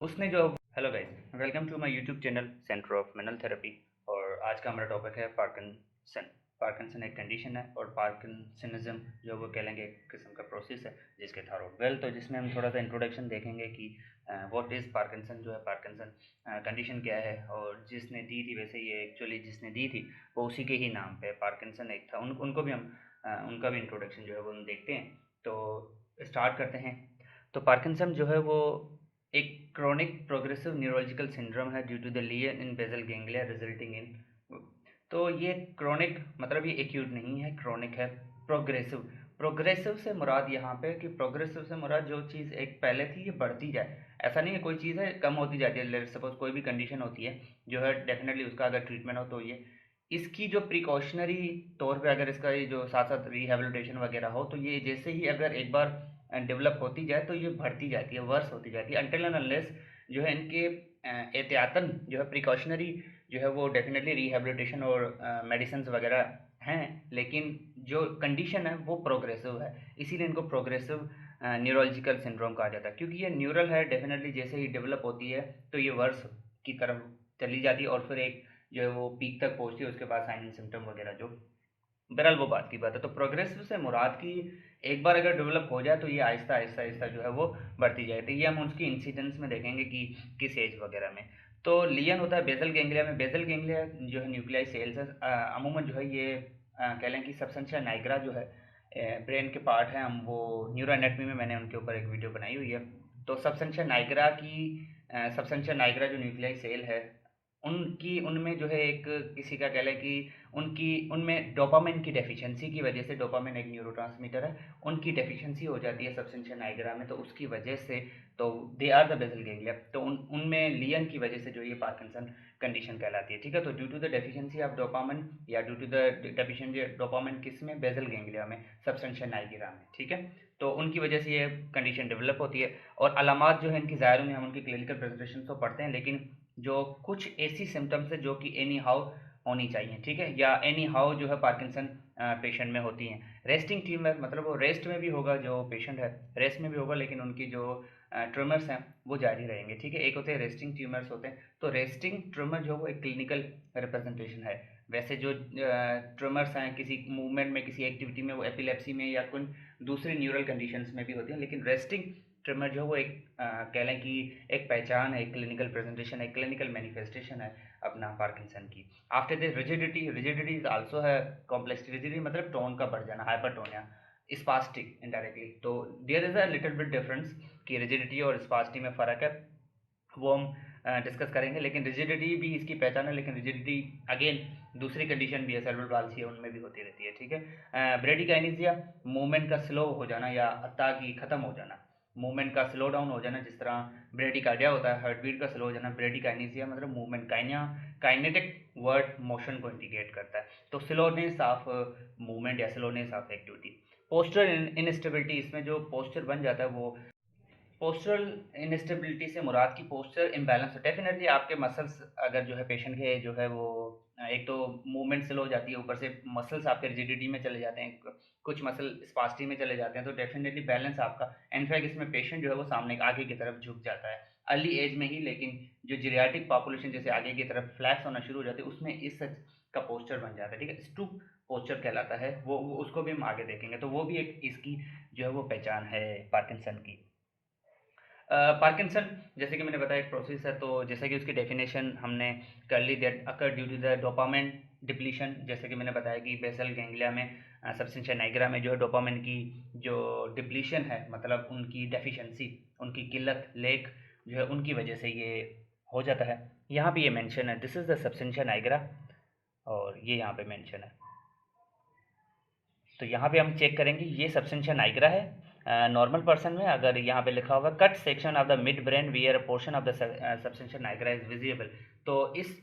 उसने जो hello guys, welcome to my YouTube channel centre of manual therapy. और आज का हमारा टॉपिक है पार्किंसन। पार्किंसन एक कंडीशन है और पार्किंसनिज्म जो वो कह लेंगे एक किस्म का प्रोसेस है जिसके थारो वेल तो जिसमें हम थोड़ा सा इंट्रोडक्शन देखेंगे कि व्हाट इज़ पार्किंसन, जो है पार्किंसन कंडीशन क्या है। और जिसने दी थी, वैसे ये एक्चुअली जिसने दी थी वो उसी के ही नाम पे पार्किंसन एक था। उनको भी हम उनका भी इंट्रोडक्शन जो है वो हम देखते हैं। तो स्टार्ट करते हैं। तो पार्किंसन जो है वो एक क्रोनिक प्रोग्रेसिव न्यूरोलॉजिकल सिंड्रोम है due to the lesion in basal ganglia resulting in. तो ये क्रोनिक मतलब ये एक्यूट नहीं है, क्रोनिक है। प्रोग्रेसिव, प्रोग्रेसिव से मुराद यहाँ पे कि प्रोग्रेसिव से मुराद जो चीज़ एक पहले थी ये बढ़ती जाए। ऐसा नहीं है कोई चीज़ है कम होती जाती है। लेट्स सपोज कोई भी कंडीशन होती है जो है डेफिनेटली उसका अगर ट्रीटमेंट हो तो ये इसकी जो प्रिकॉशनरी तौर पे अगर इसका ये जो साथ साथ रिहेबिलिटेशन वगैरह हो तो ये जैसे ही अगर एक बार डेवलप होती जाए तो ये बढ़ती जाती है, वर्स होती जाती है अनटिल एंड अनलेस जो है इनके एहतियातन जो है प्रिकॉशनरी जो है वो डेफिनेटली रिहेबिलिटेशन और मेडिसिन वगैरह हैं। लेकिन जो कंडीशन है वो प्रोग्रेसिव है, इसीलिए इनको प्रोग्रेसिव न्यूरोलॉजिकल सिंड्रोम कहा जाता है क्योंकि ये न्यूरल है। डेफिनेटली जैसे ही डेवलप होती है तो ये वर्स की तरफ चली जाती है और फिर एक जो है वो पीक तक पहुंचती है। उसके बाद साइन एंड सिम्टम वगैरह जो बहरहाल वो बात की बात है। तो प्रोग्रेसिव से मुराद की एक बार अगर डेवलप हो जाए तो ये आहिस्ता आहिस्ता आहिस्ता जो है वो बढ़ती जाए। तो ये हम उसकी इंसिडेंस में देखेंगे कि किस एज वगैरह में। तो लियन होता है बेसल गैंग्लिया में। बेसल गैंग्लिया जो है न्यूक्लियाई सेल्स है। अमूमन जो है ये कह लें कि सबसेंशिया नाइग्रा जो है ब्रेन के पार्ट हैं। हम वो न्यूरो एनाटमी में मैंने उनके ऊपर एक वीडियो बनाई हुई है। तो सबसेंशिया नाइग्रा की सबसेंशिया नाइग्रा जो न्यूक्लियाई सेल है उनकी उनमें जो है एक किसी का कह लें कि उनकी उनमें डोपामिन की डेफिशिएंसी की वजह से, डोपामिन एक न्यूरोट्रांसमीटर है, उनकी डेफिशिएंसी हो जाती है सबसेंशिया नाइग्रा में। तो उसकी वजह से तो they are the basal ganglia. तो उनमें लियन की वजह से जो ये पार्किंसन कंडीशन कहलाती है। ठीक है, तो due to the deficiency of dopamine या due to the deficiency dopamine किस में, बेसल गैंग्लिया में, सबसेंशिया नाइग्रा में। ठीक है, तो उनकी वजह से ये कंडीशन डेवलप होती है। और अलामात जो है इनकी ज़ाहिर होंगी, हम उनकी क्लिनिकल प्रेजेंटेशन तो पढ़ते हैं, लेकिन जो कुछ ऐसी सिम्टम्स है जो कि एनी हाउ होनी चाहिए। ठीक है, या एनी हाउ जो है पार्किंसन पेशेंट में होती हैं। रेस्टिंग ट्यूमर मतलब वो रेस्ट में भी होगा, जो पेशेंट है रेस्ट में भी होगा, लेकिन उनकी जो ट्यूमर्स हैं वो जारी रहेंगे। ठीक है, एक होते हैं रेस्टिंग ट्यूमर्स होते हैं। तो रेस्टिंग ट्यूमर जो है वो एक क्लिनिकल रिप्रेजेंटेशन है। वैसे जो ट्यूमर्स हैं किसी मूवमेंट में, किसी एक्टिविटी में, वो एपिलेप्सी में या कोई दूसरी न्यूरल कंडीशंस में भी होती हैं, लेकिन रेस्टिंग ट्यूमर जो है वो एक कह लें कि एक पहचान है, एक क्लिनिकल प्रेजेंटेशन है, एक क्लिनिकल मैनिफेस्टेशन है अपना पार्किंसन की। After this rigidity, rigidity is also है कॉम्प्लेक्सिटी। रिजिडिटी मतलब टोन का बढ़ जाना, हाइपरटोनिया, स्पास्टिक इनडायरेक्टली। तो there is a little bit difference कि रिजिडिटी और स्पास्टी में फ़र्क है, वो हम डिस्कस करेंगे। लेकिन रिजिडिटी भी इसकी पहचान है, लेकिन रिजिडिटी अगेन दूसरी कंडीशन भी है, सेरेब्रल पाल्सी है, उनमें भी होती रहती है। ठीक है, ब्रेडिकाइनेसिया मूवमेंट का स्लो हो जाना या अता की ख़त्म हो जाना, मूवमेंट का स्लो डाउन हो जाना। जिस तरह ब्रेडिकार्डिया होता है, हार्ट बीट का स्लो हो जाना। ब्रेडिकाइनेसिया मतलब मूवमेंट, काइनिया काइनेटिक वर्ड मोशन को इंडिकेट करता है। तो स्लोनेस ऑफ मूवमेंट या slowness of activity. Posture instability, इसमें जो पोस्चर बन जाता है वो पोस्चरल इनस्टेबिलिटी से मुराद की पोस्चर इम्बैलेंस है। डेफिनेटली आपके मसल्स अगर जो है पेशेंट के जो है वो एक तो मूवमेंट स्लो हो जाती है, ऊपर से मसल्स आपके रिजिडिटी में चले जाते हैं, कुछ मसल स्पास्टी में चले जाते हैं, तो डेफिनेटली बैलेंस आपका, इनफैक्ट इसमें पेशेंट जो है वो सामने आगे की तरफ झुक जाता है अर्ली एज में ही। लेकिन जो जीरियाटिक पॉपुलेशन जैसे आगे की तरफ फ्लैक्स होना शुरू हो जाती है उसमें इस का पोस्चर बन जाता है। ठीक है, स्टूप पोस्चर कहलाता है वो उसको भी हम आगे देखेंगे। तो वो भी एक इसकी जो है वो पहचान है पार्किंसन की। पार्किंसन जैसे कि मैंने बताया एक प्रोसेस है। तो जैसे कि उसकी डेफिनेशन हमने कर ली, that occur due to the dopamine depletion. जैसे कि मैंने बताया कि बेसल गैंग्लिया में, सबस्टेंशिया नाइग्रा में जो है डोपामिन की जो डिप्लीशन है, मतलब उनकी डेफिशिएंसी, उनकी किल्लत, लेक जो है उनकी वजह से ये हो जाता है। यहाँ पे ये मेंशन है, this is the substantia nigra, और ये यहाँ पे मेंशन है। तो यहाँ पे हम चेक करेंगे, ये सबस्टेंशिया नाइग्रा है। नॉर्मल पर्सन में अगर यहाँ पे लिखा हुआ cut section of the mid brain where a portion of the substantia nigra is visible. तो इस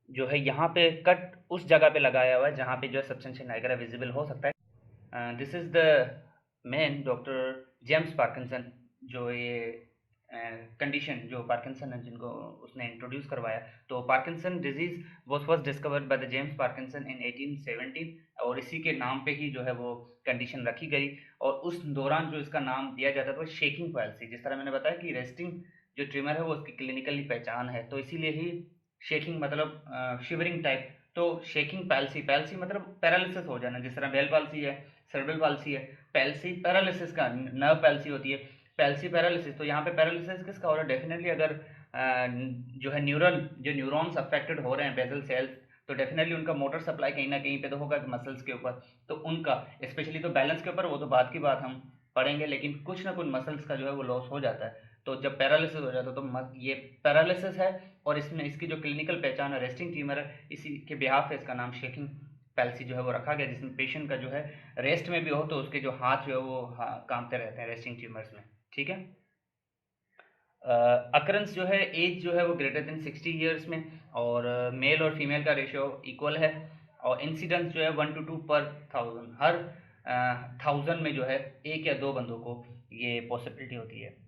जो है यहाँ पे कट उस जगह पे लगाया हुआ है जहाँ पे जो है सबस्टेंशिया नाइग्रा विजिबल हो सकता है। This is the man doctor James Parkinson, जो ये कंडीशन जो पार्किंसन है जिनको उसने इंट्रोड्यूस करवाया। तो Parkinson disease was first discovered by the James Parkinson in 1817, और इसी के नाम पे ही जो है वो कंडीशन रखी गई। और उस दौरान जो इसका नाम दिया जाता था वो शेकिंग पैल्सी, जिस तरह मैंने बताया कि रेस्टिंग जो ट्रिमर है वो उसकी क्लिनिकली पहचान है। तो इसीलिए ही शेकिंग मतलब शिवरिंग टाइप, तो शेकिंग पैल्सी, पैल्सी मतलब पैरालिसिस हो जाना, जिस तरह बेल पाल्सी है, सेरेब्रल पाल्सी है, पैल्सी पैरालिसिस का, नर्व पैल्सी होती है, पैल्सी पैरालिसिस। तो यहाँ पे पैरालिसिस किसका हो रहा है? डेफिनेटली अगर जो है जो न्यूरॉन्स अफेक्टेड हो रहे हैं, बेसल सेल्स, तो डेफिनेटली उनका मोटर सप्लाई कहीं ना कहीं पे तो होगा मसल्स के ऊपर। तो उनका स्पेशली तो बैलेंस के ऊपर वो तो बाद की बात हम पढ़ेंगे, लेकिन कुछ ना कुछ मसल्स का जो है वो लॉस हो जाता है। तो जब पैरालिसिस हो जाता है तो ये पैरालिसिस है, और इसमें इसकी जो क्लिनिकल पहचान है रेस्टिंग ट्यूमर है, इसी के बिहाफ पे इसका नाम शेकिंग पैल्सी जो है वो रखा गया, जिसमें पेशेंट का जो है रेस्ट में भी हो तो उसके जो हाथ जो है वो कांपते रहते हैं रेस्टिंग ट्यूमर्स में। ठीक है। अकरेंस जो है, एज जो है वो ग्रेटर देन 60 ईयर्स में, और मेल और फीमेल का रेशियो इक्वल है, और इंसिडेंस जो है 1 to 2 पर 1000, हर 1000 में जो है एक या दो बंदों को ये पॉसिबिलिटी होती है।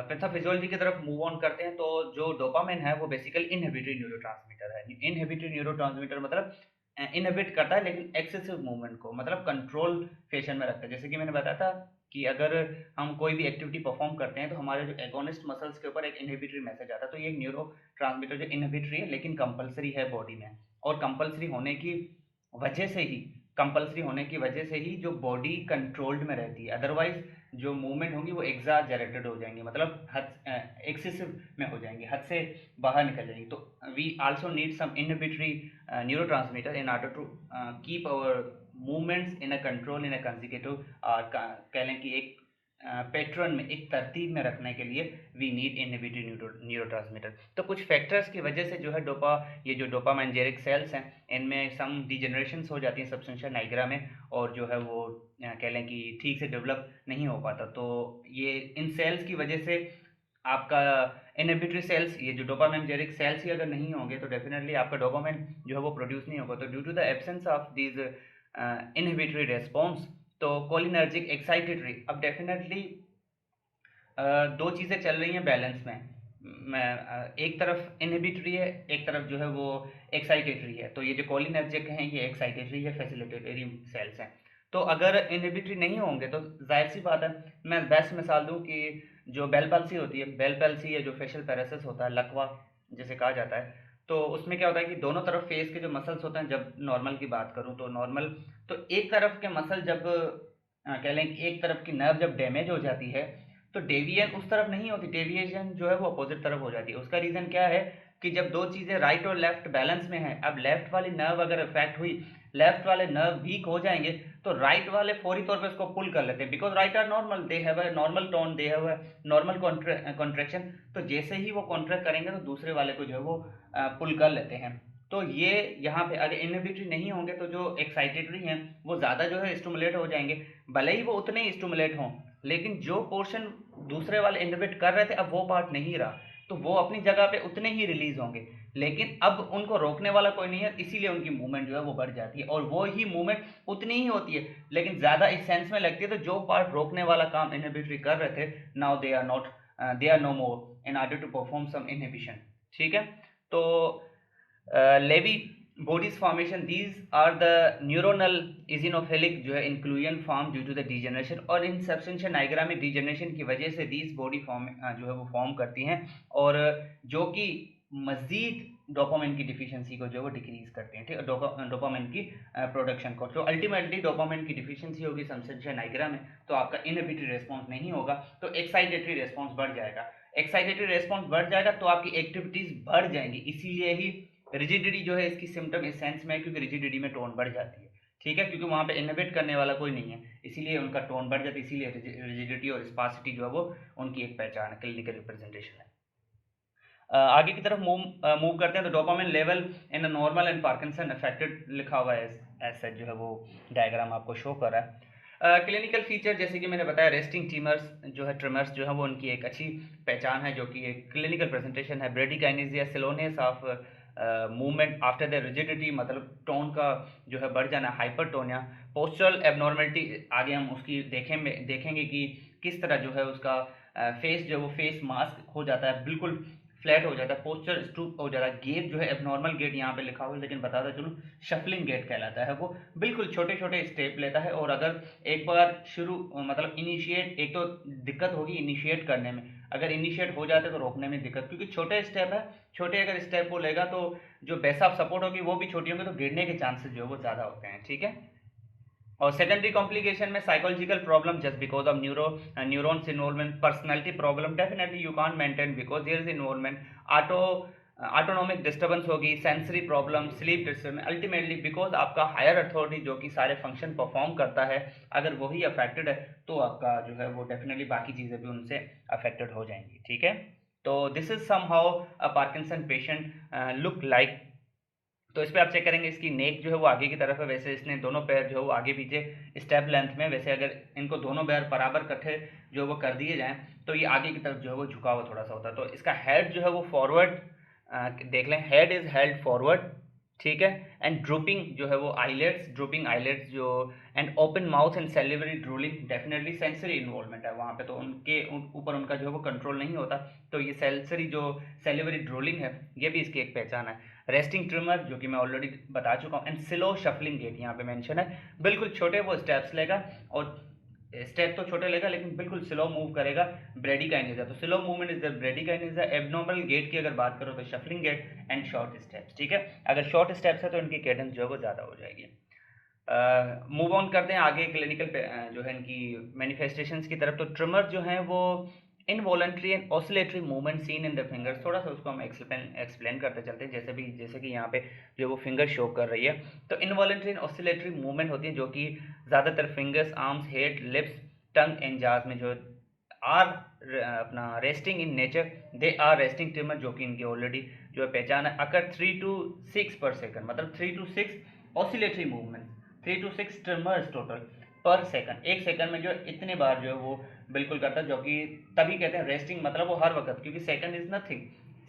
पैथोफिजियोलॉजी की तरफ मूव ऑन करते हैं। तो जो डोपामिन है वो बेसिकली इनहिबिटरी न्यूरोट्रांसमीटर है। इनहिबिटरी न्यूरोट्रांसमीटर मतलब इनहिबिट करता है लेकिन एक्सेसिव मूवमेंट को, मतलब कंट्रोल फेशन में रखता है। जैसे कि मैंने बताया था कि अगर हम कोई भी एक्टिविटी परफॉर्म करते हैं तो हमारे जो एगोनिस्ट मसल्स के ऊपर एक इनहिबिटरी मैसेज आता है। तो ये एक न्यूरो ट्रांसमीटर जो इनहिबिटरी है लेकिन कंपलसरी है बॉडी में, और वजह से ही कंपलसरी होने की वजह से ही जो बॉडी कंट्रोल्ड में रहती है, अदरवाइज जो मूवमेंट होंगी वो एग्जाजरेटेड हो जाएंगी, मतलब हद एक्सेसिव में हो जाएंगी, हद से बाहर निकल जाएंगी। तो we also need some inhibitory neurotransmitter in order to keep our movements in a control, in a consecutive, कह लें कि एक पैटर्न में, एक तरतीब में रखने के लिए वी नीड इनहिबिटरी न्यूरोट्रांसमीटर। तो कुछ फैक्टर्स की वजह से जो है ये जो डोपामाइनजेरिक सेल्स हैं इनमें सम डिजेनरेशंस हो जाती हैं सब्सटेंशिया नाइग्रा में, और जो है वो कह लें कि ठीक से डेवलप नहीं हो पाता। तो ये इन सेल्स की वजह से आपका इनहिबिटरी सेल्स, ये जो डोपामाइनजेरिक सेल्स ही अगर नहीं होंगे तो डेफिनेटली आपका डोपामाइन जो है वो प्रोड्यूस नहीं होगा। तो due to the absence of these inhibitory response, तो कोलिनर्जिक एक्साइटेटरी, अब डेफिनेटली दो चीज़ें चल रही हैं बैलेंस में। एक तरफ इनहिबिटरी है, एक तरफ जो है वो एक्साइटेटरी है। तो ये जो कोलिनर्जिक हैं ये एक्साइटेटरी है, फैसिलिटेटरी सेल्स हैं। तो अगर इनहिबिटरी नहीं होंगे तो जाहिर सी बात है, मैं बेस्ट मिसाल दूं कि जो बेल पाल्सी होती है, बेल पाल्सी या जो फेशियल पैरालिसिस होता है, लकवा जिसे कहा जाता है, तो उसमें क्या होता है कि दोनों तरफ फेस के जो मसल्स होते हैं, जब नॉर्मल की बात करूं तो नॉर्मल, तो एक तरफ के मसल जब कह लें कि एक तरफ की नर्व जब डैमेज हो जाती है तो डेविएशन उस तरफ नहीं होती, डेविएशन जो है वो अपोजिट तरफ हो जाती है। उसका रीज़न क्या है कि जब दो चीज़ें राइट और लेफ्ट बैलेंस में हैं, अब लेफ्ट वाली नर्व अगर इफेक्ट हुई, लेफ्ट वाले नर्व वीक हो जाएंगे तो राइट वाले फौरी तौर पे उसको पुल कर लेते हैं, because right are normal, they have a normal tone, they have a normal contraction. तो जैसे ही वो कॉन्ट्रैक्ट करेंगे तो दूसरे वाले को जो है वो पुल कर लेते हैं। तो ये यहाँ पे अगर इनहिबिटरी नहीं होंगे तो जो एक्साइटेटरी हैं वो ज़्यादा जो है स्टिमुलेट हो जाएंगे, भले ही वो उतने ही स्टिमुलेट हों, लेकिन जो पोर्शन दूसरे वाले इनहिबिट कर रहे थे अब वो पार्ट नहीं रहा, तो वो अपनी जगह पे उतने ही रिलीज होंगे, लेकिन अब उनको रोकने वाला कोई नहीं है, इसीलिए उनकी मूवमेंट जो है वो बढ़ जाती है, और वो ही मूवमेंट उतनी ही होती है लेकिन ज़्यादा इस सेंस में लगती है। तो जो पार्ट रोकने वाला काम इनहिबिटरी कर रहे थे, now they are no more in order to perform some inhibition. ठीक है। तो Lewy bodies formation, these are the neuronal eosinophilic जो है inclusion form due to the degeneration, और इन सबस्टेंशिया नाइग्रा में डिजेनरेशन की वजह से these body फॉर्म जो है वो फॉर्म करती हैं, और जो कि मजीद डोपामिन की डिफिशियंसी को जो है वो डिक्रीज करते हैं। ठीक है, डोपामिन की प्रोडक्शन को, तो अल्टीमेटली डोपामिन की डिफिशियंसी होगी सबस्टेंशिया नाइग्रा में, तो आपका इनहिबिटरी रेस्पॉन्स नहीं होगा, तो एक्साइटेटरी रेस्पॉन्स बढ़ जाएगा। एक्साइटेटरी रेस्पॉन्स बढ़ जाएगा तो आपकी एक्टिविटीज बढ़ जाएंगी, इसीलिए ही रिजिडिटी जो है इसकी सिम्टम इस सेंस में है क्योंकि रिजिडिटी में टोन बढ़ जाती है। ठीक है, क्योंकि वहाँ पे इनहिबिट करने वाला कोई नहीं है, इसीलिए उनका टोन बढ़ जाती है, इसीलिए रिजिडिटी और स्पासिटी जो है वो उनकी एक पहचान है, क्लिनिकल रिप्रेजेंटेशन है। आगे की तरफ मूव करते हैं। तो dopamine level in normal and Parkinson affected लिखा हुआ है, ऐसा जो है वो डायग्राम आपको शो कर रहा है। क्लिनिकल फीचर जैसे कि मैंने बताया, रेस्टिंग ट्रिमर्स जो है वो उनकी एक अच्छी पहचान है, जो कि एक क्लिनिकल प्रेजेंटेशन है। Bradykinesia, slowness of movement after the rigidity, मतलब टोन का जो है बढ़ जाना, हाइपरटोनिया, पोस्चरल एबनॉर्मलिटी, आगे हम उसकी देखेंगे कि किस तरह जो है उसका फेस जो है वो फेस मास्क हो जाता है, बिल्कुल फ्लैट हो जाता है, पोस्चर स्टूप हो जाता है, गेट जो है एबनॉर्मल गेट यहाँ पे लिखा हुआ है लेकिन बताता चलूँ शफलिंग गेट कहलाता है। वो बिल्कुल छोटे छोटे स्टेप लेता है, और अगर एक बार शुरू मतलब इनिशिएट, एक तो दिक्कत होगी इनिशिएट करने में, अगर इनिशिएट हो जाते तो रोकने में दिक्कत, क्योंकि छोटे स्टेप है, छोटे अगर स्टेप वो लेगा तो जो बेस ऑफ सपोर्ट होगी वो भी छोटी होगी, तो गिरने के चांसेस जो है वो ज़्यादा होते हैं, ठीक है। और सेकेंडरी कॉम्प्लिकेशन में psychological problem just because of neurons involvement, personality problem, definitely you can't maintain because there is involvement, auto autonomic disturbance होगी, sensory problem, sleep disturbance, ultimately because आपका हायर अथॉरिटी जो कि सारे फंक्शन परफॉर्म करता है, अगर वही अफेक्टेड है तो आपका जो है वो डेफिनेटली बाकी चीज़ें भी उनसे अफेक्टेड हो जाएंगी, ठीक है। तो this is somehow a Parkinson patient look like. तो इस पे आप चेक करेंगे, इसकी नेक जो है वो आगे की तरफ है, वैसे इसने दोनों पैर जो है वो आगे पीछे स्टेप लेंथ में, वैसे अगर इनको दोनों पैर बराबर कट्ठे जो वो कर दिए जाएं तो ये आगे की तरफ जो है वो झुका हुआ थोड़ा सा होता है। तो इसका हेड जो है वो फॉरवर्ड देख लें, हेड इज हेल्ड फॉरवर्ड, ठीक है। एंड ड्रूपिंग जो है वो आईलेट्स, ड्रूपिंग आईलेट्स जो, and open mouth and salivary drooling, definitely sensory involvement है वहाँ पे, तो उनके ऊपर उनका जो है वो कंट्रोल नहीं होता, तो ये सेंसरी जो सेलिवरी ड्रूलिंग है ये भी इसकी एक पहचान है। रेस्टिंग ट्रिमर जो कि मैं ऑलरेडी बता चुका हूँ, एंड स्लो शफलिंग गेट यहाँ पे मेंशन है, बिल्कुल छोटे वो स्टेप्स लेगा, और स्टेप तो छोटे लेगा लेकिन बिल्कुल स्लो मूव करेगा, ब्रेडिकाइनेजा, तो slow movement is the bradykinesia. Abnormal gait की अगर बात करो तो shuffling gait and short steps, ठीक है। अगर शॉर्ट स्टेप्स है तो इनकी कैडेंस जो है वो ज़्यादा हो जाएगी। मूव ऑन करते हैं आगे क्लिनिकल जो है इनकी मैनिफेस्टेशंस की तरफ। तो ट्रिमर जो है वो involuntary and oscillatory movement seen in the fingers, थोड़ा सा उसको हम एक्सप्लेन करते चलते हैं, जैसे कि यहाँ पे जो वो फिंगर शो कर रही है। तो इनवॉलंटरी एंड ऑसिलेटरी मूवमेंट होती है जो कि ज़्यादातर fingers, arms, head, lips, tongue and jaws में जो आर अपना resting in nature, they are resting tremor, जो कि इनकी ऑलरेडी जो है पहचान है। अगर 3 to 6 पर सेकंड, मतलब 3 to 6 oscillatory movement, 3 to 6 trimmers total पर सेकंड, एक सेकंड में जो इतने बार जो है वो बिल्कुल करता है, जो कि तभी कहते हैं रेस्टिंग, मतलब वो हर वक्त, क्योंकि सेकंड इज नथिंग,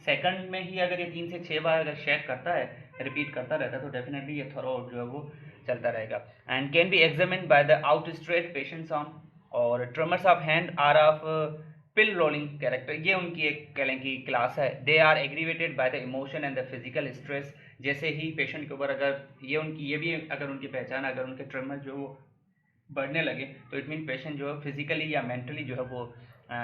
सेकंड में ही अगर ये 3 से 6 बार अगर शेक करता है, रिपीट करता रहता है, तो डेफिनेटली ये थ्रो जो है वो चलता रहेगा। And can be examined by the out straight patients on, और tremors of hand are of pill rolling character, ये उनकी एक कह लें कि क्लास है। They are aggravated by the emotion and the physical stress, जैसे ही पेशेंट के ऊपर अगर ये भी अगर उनकी पहचान, अगर उनके ट्रिमर जो वो बढ़ने लगे तो इट मीन पेशेंट जो है फिजिकली या मेंटली जो है वो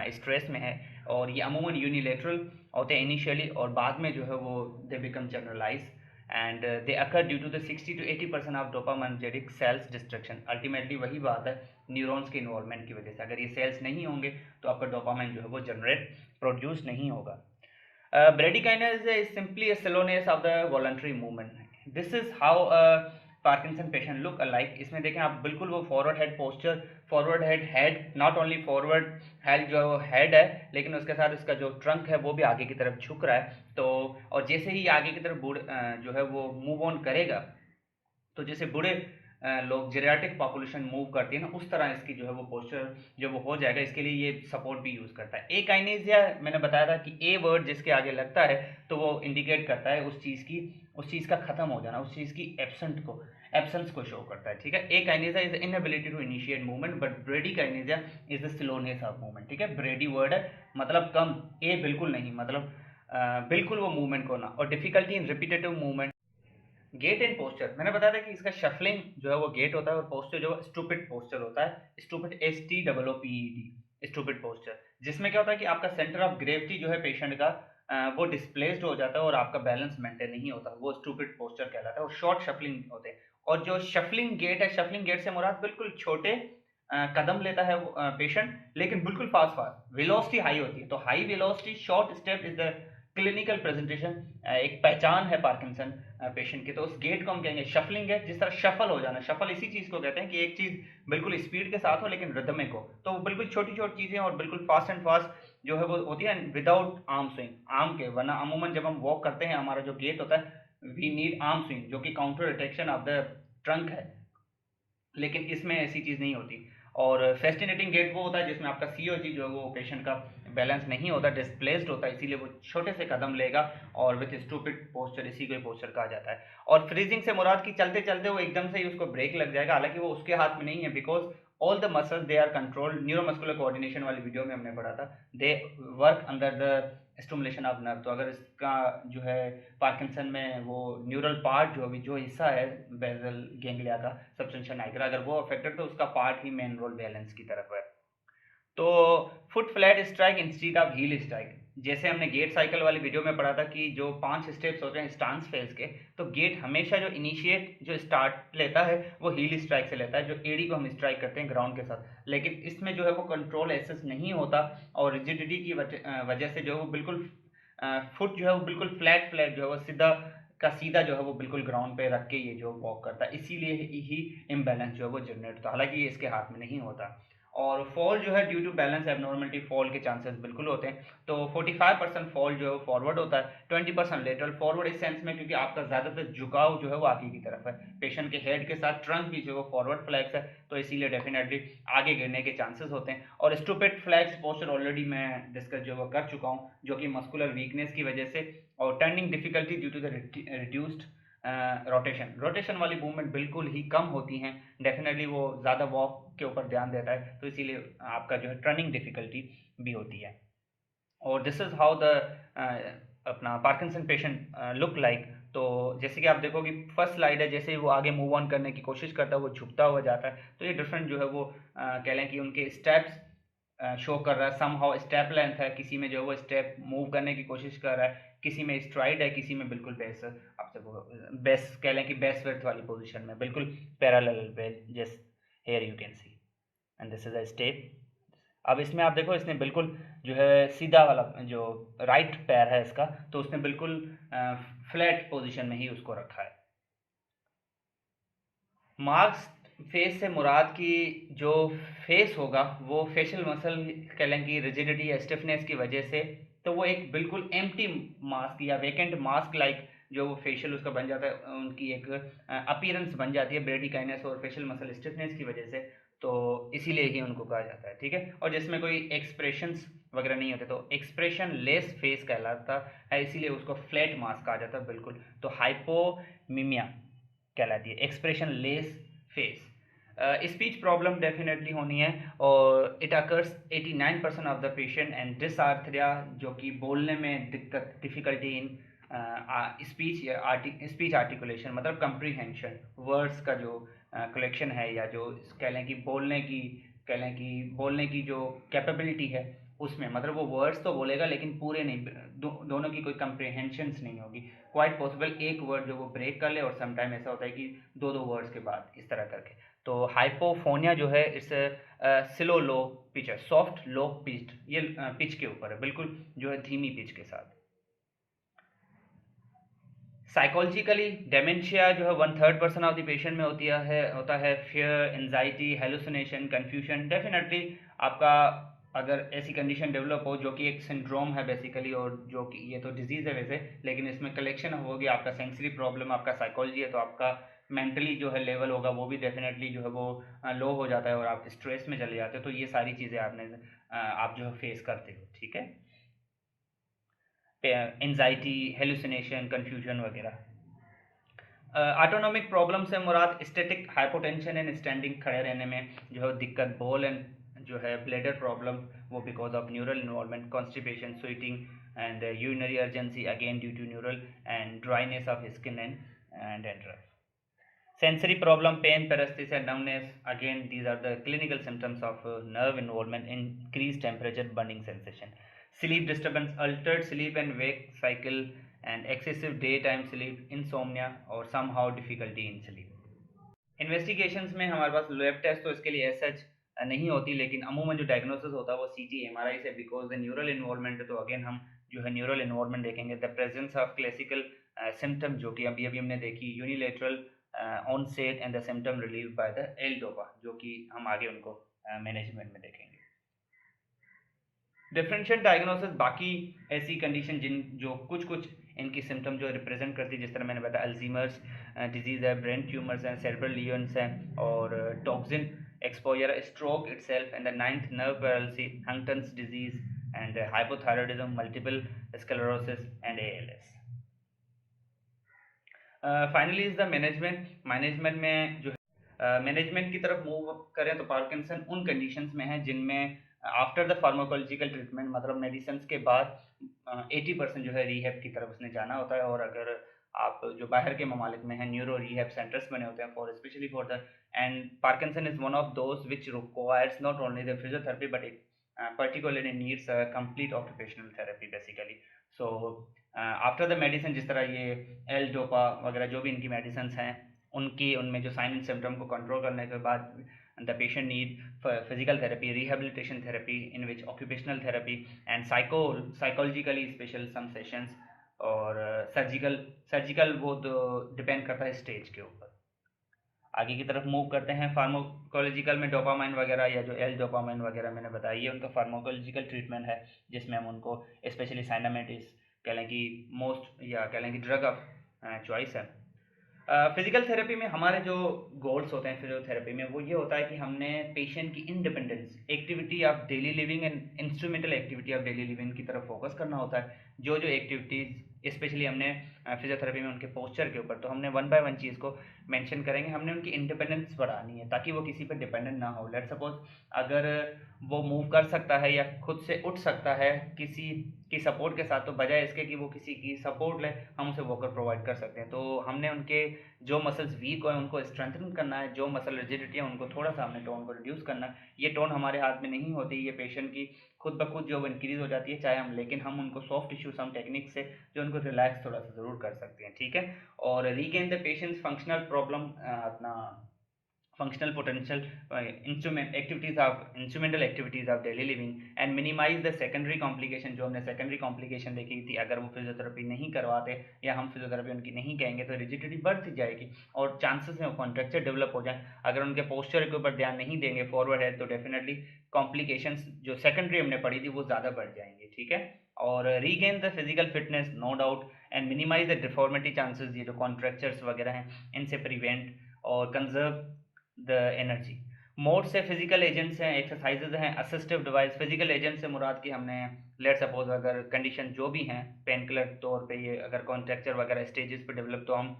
स्ट्रेस में है, और ये अमूमन यूनिलेटरल होते हैं इनिशियली, और बाद में जो है वो they become generalize, and they occur due to the 60 to 80% of dopaminergic cells destruction. Ultimately वही बात है, न्यूरॉन्स के इन्वॉल्वमेंट की वजह से अगर ये सेल्स नहीं होंगे तो आपका डोपामाइन जो है वो जनरेट प्रोड्यूस नहीं होगा। Bradykinin is simply a slowness of the voluntary movement. This is how a Parkinson patient look alike. इसमें देखें आप, बिल्कुल वो forward head posture, forward head not only forward head जो हेड है, लेकिन उसके साथ इसका जो ट्रंक है वो भी आगे की तरफ झुक रहा है। तो और जैसे ही आगे की तरफ जो है वो मूव ऑन करेगा, तो जैसे बूढ़े लोग जेरियाट्रिक पॉपुलेशन मूव करती है ना, उस तरह इसकी जो है वो पोस्चर जो वो हो जाएगा। इसके लिए ये सपोर्ट भी यूज़ करता है। ए काइनेसिया मैंने बताया था कि ए वर्ड जिसके आगे लगता है तो वो इंडिकेट करता है उस चीज़ का खत्म हो जाना, उस चीज़ की एब्सेंस को शो करता है, ठीक है। Akinesia is inability to initiate movement, but bradykinesia is the slowness of movement, ठीक है। ब्रेडी वर्ड है मतलब कम, ए बिल्कुल नहीं, मतलब बिल्कुल वो मूवमेंट को ना, और difficulty in repetitive movement. Gait and posture मैंने बताया था कि इसका शफलिंग जो है वो गेट होता है, और पोस्चर जो है स्टूपिड पोस्चर होता है, स्टूपिड STOOPED, स्टूपिड पोस्चर, जिसमें क्या होता है कि आपका सेंटर ऑफ ग्रेविटी जो है पेशेंट का वो डिस्प्लेस्ड हो जाता है और आपका बैलेंस मेंटेन नहीं होता, वो स्टूपिड पोस्चर कहलाता है, और शॉर्ट शफलिंग होते हैं। और जो शफलिंग गेट है, शफलिंग गेट से मुराद बिल्कुल छोटे कदम लेता है पेशेंट, लेकिन बिल्कुल फास्ट वेलोसिटी हाई होती है। तो high velocity short step is the clinical presentation, एक पहचान है पार्किंसन पेशेंट की। तो उस गेट को हम कहेंगे शफलिंग गेट, जिस तरह शफल हो जाना, शफल इसी चीज़ को कहते हैं कि एक चीज़ बिल्कुल स्पीड के साथ हो लेकिन रिदमिक हो, तो वो बिल्कुल छोटी छोटी चीज़ें और बिल्कुल फास्ट एंड फास्ट जो है वो होती है, विदाउट आर्म स्विंग, आर्म के, वरना अमूमन जब हम वॉक करते हैं हमारा जो गेट होता है वी नीड आर्म स्विंग, जो कि counter attraction of the trunk है, लेकिन इसमें ऐसी चीज़ नहीं होती। और फेस्टिनेटिंग गेट वो होता है जिसमें आपका COG जो है वो पेशेंट का बैलेंस नहीं होता, डिस्प्लेस्ड होता है, इसीलिए वो छोटे से कदम लेगा, और विथ स्टूपिड पोस्चर, इसी को पोस्चर कहा जाता है। और फ्रीजिंग से मुराद की चलते चलते वो एकदम से ही उसको ब्रेक लग जाएगा, हालांकि वो उसके हाथ में नहीं है, because all the muscles they are controlled, neuromuscular coordination वाली वीडियो में हमने पढ़ा था, they work under the stimulation of nerve. तो अगर इसका जो है पार्किंसन में वो न्यूरल पार्ट जो हिस्सा है बेजल गेंगलिया का, सबस्टेंशिया नाइग्रा, अगर वो अफेक्टेड तो उसका पार्ट ही मेन रोल बैलेंस की तरफ है। तो foot flat strike instead of heal strike, जैसे हमने गेट साइकिल वाली वीडियो में पढ़ा था कि जो 5 स्टेप्स होते हैं स्टांस फेज के, तो गेट हमेशा जो इनिशिएट जो स्टार्ट लेता है वो हील स्ट्राइक से लेता है, जो एडी को हम स्ट्राइक करते हैं ग्राउंड के साथ। लेकिन इसमें जो है वो कंट्रोल एक्सेस नहीं होता और रिजिडिटी की वजह से जो है वो बिल्कुल फुट जो है वो बिल्कुल फ्लैट फ्लैट जो है वो सीधा का सीधा जो है वो बिल्कुल ग्राउंड पे रख के ये जो वॉक करता है, इसीलिए ही इम्बैलेंस जो है वो जनरेट होता है। हालांकि ये इसके हाथ में नहीं होता। और फॉल जो है due to balance abnormality fall के चांसेस बिल्कुल होते हैं। तो 45% फॉल जो है फॉरवर्ड होता है, 20% लेटरल फॉरवर्ड इस सेंस में क्योंकि आपका ज़्यादातर झुकाव जो है वो आगे की तरफ है, पेशेंट के हेड के साथ ट्रंक भी जो है वो फॉरवर्ड फ्लैक्स है, तो इसीलिए डेफिनेटली आगे गिरने के चांसेस होते हैं। और स्टूपिड फ्लैक्स पोस्चर ऑलरेडी मैं डिस्कस जो है कर चुका हूँ, जो कि मस्कुलर वीकनेस की वजह से और turning difficulty due to the reduced rotation वाली मूवमेंट बिल्कुल ही कम होती हैं, डेफिनेटली वो ज़्यादा वॉक के ऊपर ध्यान देता है, तो इसीलिए आपका जो है टर्निंग डिफिकल्टी भी होती है। और दिस इज़ हाउ द अपना पार्किंसन पेशेंट लुक लाइक। तो जैसे कि आप देखो कि फर्स्ट स्लाइड है, जैसे ही वो आगे मूव ऑन करने की कोशिश करता है वो झुकता हुआ जाता है, तो ये डिफरेंट जो है वो कह लें कि उनके स्टेप्स शो कर रहा है। सम हाउ स्टेप लेंथ है, किसी में जो है वो स्टेप मूव करने की कोशिश कर रहा है, किसी में स्ट्राइड है, किसी में बिल्कुल बेस आपसे वो बेस कह लें कि बेस विड्थ वाली पोजीशन में बिल्कुल पैरेलल पे, just here you can see and this is a step. अब इसमें आप देखो इसने बिल्कुल जो है सीधा वाला जो राइट पैर है इसका, तो उसने बिल्कुल फ्लैट पोजीशन में ही उसको रखा है। मार्क्स फेस से मुराद की जो फेस होगा वो फेशियल मसल कह लें कि रिजिडिटी या स्टिफनेस की वजह से, तो वो एक बिल्कुल एम्प्टी मास्क या वेकेंट मास्क लाइक जो वो फेशियल उसका बन जाता है, उनकी एक अपीयरेंस बन जाती है ब्रेडिकाइनेस और फेशियल मसल स्टिफनेस की वजह से, तो इसीलिए ही उनको कहा जाता है। ठीक है, और जिसमें कोई एक्सप्रेशंस वगैरह नहीं होते तो एक्सप्रेशन लेस फेस कहलाता है, इसीलिए उसको फ्लैट मास्क कहा जाता है बिल्कुल। तो हाइपोमीमिया कहलाती है expressionless face. Speech problem definitely होनी है और it occurs 89% of the patient and dysarthria, जो कि बोलने में दिक्कत डिफिकल्टी इन स्पीच या स्पीच आर्टिकुलेशन मतलब कंप्रीहेंशन वर्ड्स का जो कलेक्शन है, या जो कह लें कि बोलने की जो कैपेबिलिटी है उसमें, मतलब वो वर्ड्स तो बोलेगा लेकिन पूरे नहीं, दोनों की कोई कंप्रीहेंशंस नहीं होगी। क्वाइट पॉसिबल एक वर्ड जो वो ब्रेक कर ले, और समटाइम ऐसा होता है कि दो दो वर्ड्स के बाद इस तरह करके। तो हाइपोफोनिया जो है इस स्लो लो पिच है, सॉफ्ट लो पिच्ड, ये पिच के ऊपर है बिल्कुल जो है धीमी पिच के साथ। साइकोलॉजिकली डेमेंशिया जो है 1/3% ऑफ द पेशेंट में होता है fear, anxiety, hallucination, confusion. Definitely आपका अगर ऐसी कंडीशन डेवलप हो जो कि एक सिंड्रोम है बेसिकली, और जो कि ये तो डिजीज़ है वैसे, लेकिन इसमें कलेक्शन होगी आपका सेंसरी प्रॉब्लम, आपका साइकोलॉजी है, तो आपका मेंटली जो है लेवल होगा वो भी डेफिनेटली जो है वो लो हो जाता है और आप स्ट्रेस में चले जाते हो, तो ये सारी चीज़ें आप जो है फेस करते हो। ठीक है, एंजाइटी, हेलुसिनेशन, कंफ्यूजन वगैरह। ऑटोनॉमिक प्रॉब्लम से मुराद स्टैटिक हाइपोटेंशन एंड स्टैंडिंग, खड़े रहने में जो है दिक्कत, बोल एंड जो है ब्लेडर प्रॉब्लम, वो because of neural involvement, constipation, sweating and urinary urgency again due to neural and dryness of skin and dandruff. Sensory problem, pain, paresthesia, numbness. Again, these are the clinical symptoms of nerve involvement, increased temperature, burning sensation. Sleep disturbance, altered sleep and wake cycle, and excessive daytime sleep, insomnia, or somehow difficulty in sleep. Investigations में हमारे पास lab test तो इसके लिए as such नहीं होती, लेकिन अमूमन जो डायग्नोसिस होता है वो सीटी एमआरआई से, बिकॉज द न्यूरल इन्वॉल्वमेंट है, तो अगेन हम जो है न्यूरल इन्वॉल्वमेंट देखेंगे। The presence of classical symptom, जो कि अभी अभी हमने देखी, unilateral onset and the symptom relieve by the L dopa, जो कि हम आगे उनको मैनेजमेंट में देखेंगे। डिफरेंशियल डायग्नोसिस, बाकी ऐसी कंडीशन जो कुछ इनकी सिम्टम जो रिप्रेजेंट करती है, जिस तरह मैंने बताया अल्जीमर्स डिजीज़ है, ब्रेन ट्यूमर्स हैं, सेरेब्रल लीजन्स हैं, और toxin exposure, stroke itself, and the ninth nerve paralysis, Huntington's disease, and hypothyroidism, multiple sclerosis and ALS. Finally is the management में जो मैनेजमेंट की तरफ मूव करें तो पार्किंसन उन कंडीशंस में है जिनमें आफ्टर द फार्माकोलॉजिकल ट्रीटमेंट, मतलब मेडिसिन के बाद 80% जो है रिहैब की तरफ उसने जाना होता है। और अगर आप जो बाहर के ममालिक में हैं, न्यूरो रिहैब सेंटर्स बने होते हैं for specially for the, and Parkinson is one of those which requires not only the physiotherapy but particularly needs a complete occupational therapy basically. So after the medicine, जिस तरह ये L dopa वगैरह जो भी इनकी मेडिसिन हैं, उनमें जो साइन एंड सिम्टम को कंट्रोल करने के बाद the patient need for physical therapy, rehabilitation therapy, in which occupational therapy and psychologically special some sessions, और सर्जिकल वो तो डिपेंड करता है स्टेज के ऊपर। आगे की तरफ मूव करते हैं। फार्माकोलॉजिकल में डोपामाइन वगैरह या जो एल डोपामाइन वगैरह मैंने बताया, ये उनका फार्माकोलॉजिकल ट्रीटमेंट है, जिसमें हम उनको स्पेशली साइनामेटिस कह लें कि मोस्ट या कह लें कि ड्रग ऑफ चॉइस है। फिजिकल थेरेपी में हमारे जो गोल्स होते हैं फिजियोथेरेपी में, वो ये होता है कि हमने पेशेंट की independence, activity of daily living and instrumental activity of daily living की तरफ फोकस करना होता है। जो एक्टिविटीज़ स्पेशली हमने फिजियोथेरेपी में उनके पोस्चर के ऊपर, तो हमने वन बाय वन चीज़ को मेंशन करेंगे। हमने उनकी इंडिपेंडेंस बढ़ानी है ताकि वो किसी पे डिपेंडेंट ना हो। लेट्स सपोज अगर वो मूव कर सकता है या खुद से उठ सकता है किसी की सपोर्ट के साथ, तो बजाय इसके कि वो किसी की सपोर्ट ले, हम उसे वॉकर प्रोवाइड कर सकते हैं। तो हमने उनके जो मसल्स वीक हो उनको स्ट्रेंथन करना है, जो मसल रिजिडिटी है उनको थोड़ा सा हमने टोन को रिड्यूस करना है। ये टोन हमारे हाथ में नहीं होती, ये पेशेंट की खुद ब खुद जो इंक्रीज हो जाती है, चाहे हम, लेकिन हम उनको सॉफ्ट टिश्यू सम टेक्निक से जो उनको रिलैक्स थोड़ा सा ज़रूर कर सकते हैं, ठीक है। और regain the patients functional problem, अपना functional potential, instrumental activities of daily living, and minimize the secondary complication। जो हमने secondary complication देखी थी, अगर वो फिजियोथेरेपी नहीं करवाते या हम फिजियोथेरेपी उनकी नहीं कहेंगे, तो रिजिडिटी बढ़ती जाएगी और चांसेस हैं कॉन्ट्रैक्चर डेवलप हो जाए। अगर उनके पोस्चर के ऊपर ध्यान नहीं देंगे, फॉरवर्ड है, तो डेफिनेटली कॉम्प्लिकेशंस जो सेकेंडरी हमने पढ़ी थी वो ज़्यादा बढ़ जाएंगे, ठीक है। और regain the physical fitness, no doubt, and minimize the deformity chances, ये जो कॉन्ट्रैक्चर्स वगैरह हैं इनसे प्रिवेंट, और कंजर्व द एनर्जी। मोड से फिजिकल एजेंट्स हैं, एक्सरसाइजेज हैं, असिस्टिव डिवाइस। फिजिकल एजेंट से मुराद कि हमने लेट सपोज अगर कंडीशन जो भी हैं पेन किलर तौर पे, ये अगर कॉन्ट्रैक्चर वगैरह स्टेजेस पे डेवलप, तो हम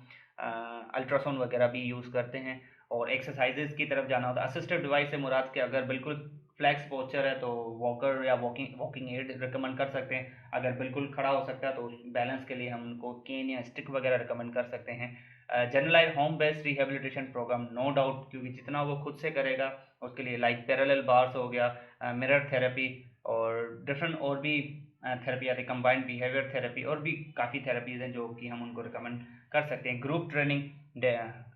अल्ट्रासाउंड वगैरह भी यूज़ करते हैं। और एक्सरसाइजेज की तरफ जाना होता है। असिस्टिव डिवाइस से मुराद कि अगर बिल्कुल फ्लैक्स पोस्चर है तो वॉकर या वॉकिंग एड रिकमेंड कर सकते हैं। अगर बिल्कुल खड़ा हो सकता है तो बैलेंस के लिए हम उनको केन या स्टिक वगैरह रिकमेंड कर सकते हैं। Generalize home based rehabilitation program, no doubt, क्योंकि जितना वो खुद से करेगा उसके लिए लाइक पैरेलल बार्स हो गया, मिरर थेरेपी, और डिफरेंट और भी थेरेपी आती है, कंबाइंड बिहेवियर थेरेपी, और भी काफ़ी थेरेपीज़ हैं जो कि हम उनको रिकमेंड कर सकते हैं। ग्रुप ट्रेनिंग